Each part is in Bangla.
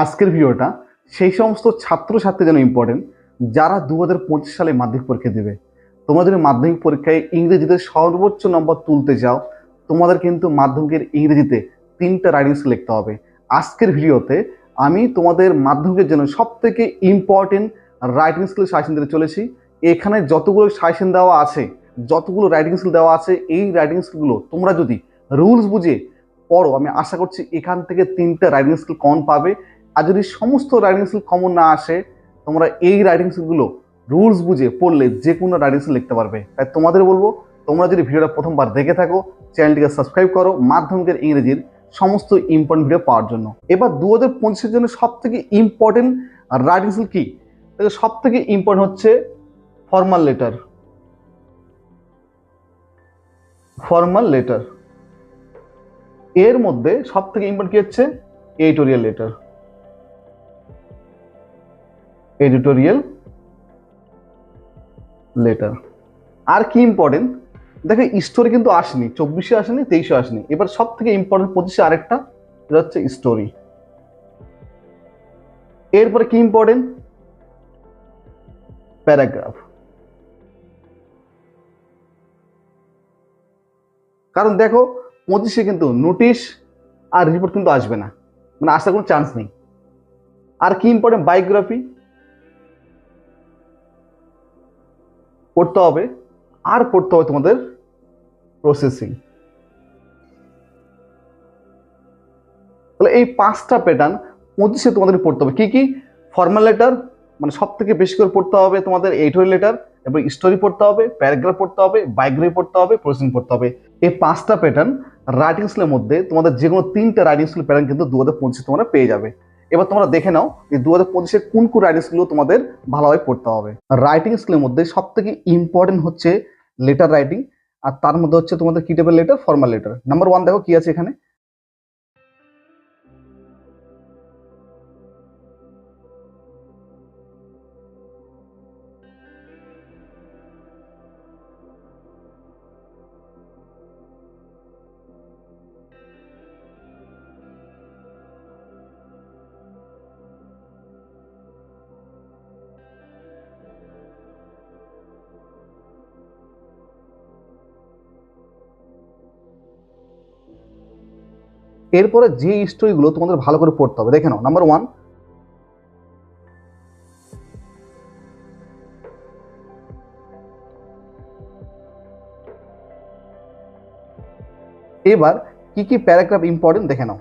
আজকের ভিডিওটা সেই সমস্ত ছাত্রছাত্রী জন্য ইম্পর্টেন্ট যারা 2025 সালে মাধ্যমিক পরীক্ষা দেবে। তোমরা যদি মাধ্যমিক পরীক্ষায় ইংরেজিতে সর্বোচ্চ নম্বর তুলতে চাও, তোমাদের কিন্তু মাধ্যমিকের ইংরেজিতে 3টা রাইটিং স্কিল লিখতে হবে। আজকের ভিডিওতে আমি তোমাদের মাধ্যমিকের জন্য সবথেকে ইম্পর্টেন্ট রাইটিং স্কিল সাজেশন দিতে চলেছি। এখানে যতগুলো সাজেশন দেওয়া আছে, যতগুলো রাইটিং স্কিল দেওয়া আছে, এই রাইটিং স্কিলগুলো তোমরা যদি রুলস বুঝে পড়ো, আমি আশা করছি এখান থেকে 3টা রাইটিং স্কিল কমন পাবে। আর যদি সমস্ত রাইটিং স্কিল কমন না আসে, তোমরা এই রাইটিং স্কিলগুলো রুলস বুঝে পড়লে যে কোনো রাইটিং স্কিল লিখতে পারবে। তাই তোমাদের বলবো, তোমরা যদি ভিডিওটা প্রথমবার দেখে থাকো, চ্যানেলটিকে সাবস্ক্রাইব করো মাধ্যমিকের ইংরেজির সমস্ত ইম্পর্টেন্ট ভিডিও পাওয়ার জন্য। এবার 2025-এর জন্য সব থেকে ইম্পর্টেন্ট রাইটিং স্কিল কি? সব থেকে ইম্পর্টেন্ট হচ্ছে ফর্মাল লেটার। ফর্মাল লেটার এর মধ্যে সব থেকে ইম্পর্টেন্ট কি হচ্ছে? Editorial letter. Editorial letter. আর কি ইম্পর্টেন্ট দেখো, স্টোরি কিন্তু আসেনি, 24-এ আসেনি, 23-এ আসেনি। এবার সব থেকে ইম্পর্টেন্ট 25-এ আরেকটা, এটা হচ্ছে স্টোরি। এরপরে কি ইম্পর্টেন্ট? প্যারাগ্রাফ। কারণ দেখো 25-এ কিন্তু নোটিশ আর রিপোর্ট কিন্তু আসবে না, মানে আসার কোনো চান্স নেই। আর কি ইম্পর্টেন্ট? বায়োগ্রাফি পড়তে হবে। আর পড়তে হবে তোমাদের প্রসেসিং। তাহলে এই 5টা প্যাটার্ন 25-এ তোমাদের পড়তে হবে। কি কি? ফর্মাল লেটার, মানে সব থেকে বেশি করে পড়তে হবে তোমাদের এডিটোরিয়াল লেটার, এবং স্টোরি পড়তে হবে, প্যারাগ্রাফ পড়তে হবে, বায়োগ্রাফি পড়তে হবে, প্রসেসিং পড়তে হবে। এই 5টা প্যাটার্ন রাইটিং স্কিলের মধ্যে তোমাদের যে কোনো 3টা রাইটিং স্কিল প্যাটার্ন কিন্তু 2025-এ তোমরা পেয়ে যাবে। এবার তোমরা দেখে নাও যে 2025-এ কোন কোন রাইটিং স্কিলগুলো তোমাদের ভালোভাবে পড়তে হবে। রাইটিং স্কিলের মধ্যে সব থেকে ইম্পর্টেন্ট হচ্ছে লেটার রাইটিং, আর তার মধ্যে হচ্ছে তোমাদের কি টাইপের লেটার? Formal letter. নাম্বার 1 দেখো কি আছে এখানে। এরপরে যে স্টোরিগুলো তোমাদের ভালো করে পড়তে হবে, দেখে নাও। নাম্বার 1, এবার কি কি প্যারাগ্রাফ ইম্পর্টেন্ট দেখে নাও।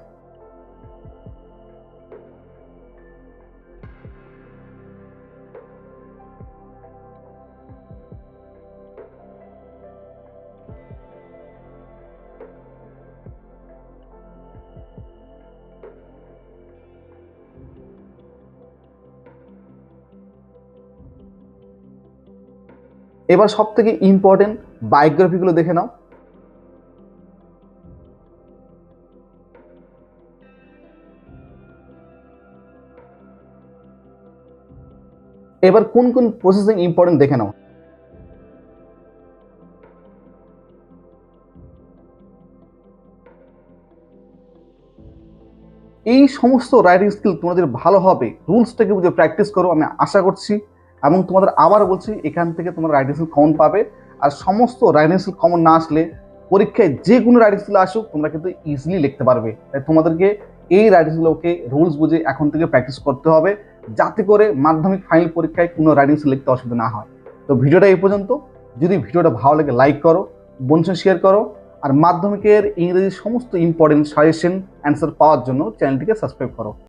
এবার সব থেকে ইম্পর্টেন্ট বায়োগ্রাফিগুলো দেখে নাও। এবার কোন কোন প্রসেসিং ইম্পর্টেন্ট দেখে নাও। এই সমস্ত রাইটিং স্কিল তোমাদের ভালো হবে, রুলসটাকে বুঝে প্র্যাকটিস করো, আমি আশা করছি। এবং তোমাদের আবার বলছি, এখান থেকে তোমরা রাইটিং স্কিল কমন পাবে। আর সমস্ত রাইটিং স্কিল কমন না আসলে পরীক্ষায় যে কোনো রাইটিং স্কিল আসুক, তোমরা কিন্তু ইজিলি লিখতে পারবে। তাই তোমাদেরকে এই রাইটিং স্কিলকে রুলস বুঝে এখন থেকে প্র্যাকটিস করতে হবে, যাতে করে মাধ্যমিক ফাইনাল পরীক্ষায় কোনো রাইটিং স্কিল লিখতে অসুবিধা না হয়। তো ভিডিওটা এই পর্যন্ত। যদি ভিডিওটা ভালো লাগে লাইক করো, বন্ধুদের শেয়ার করো। আর মাধ্যমিকের ইংরেজির সমস্ত ইম্পর্টেন্ট সাজেশন অ্যান্সার পাওয়ার জন্য চ্যানেলটিকে সাবস্ক্রাইব করো।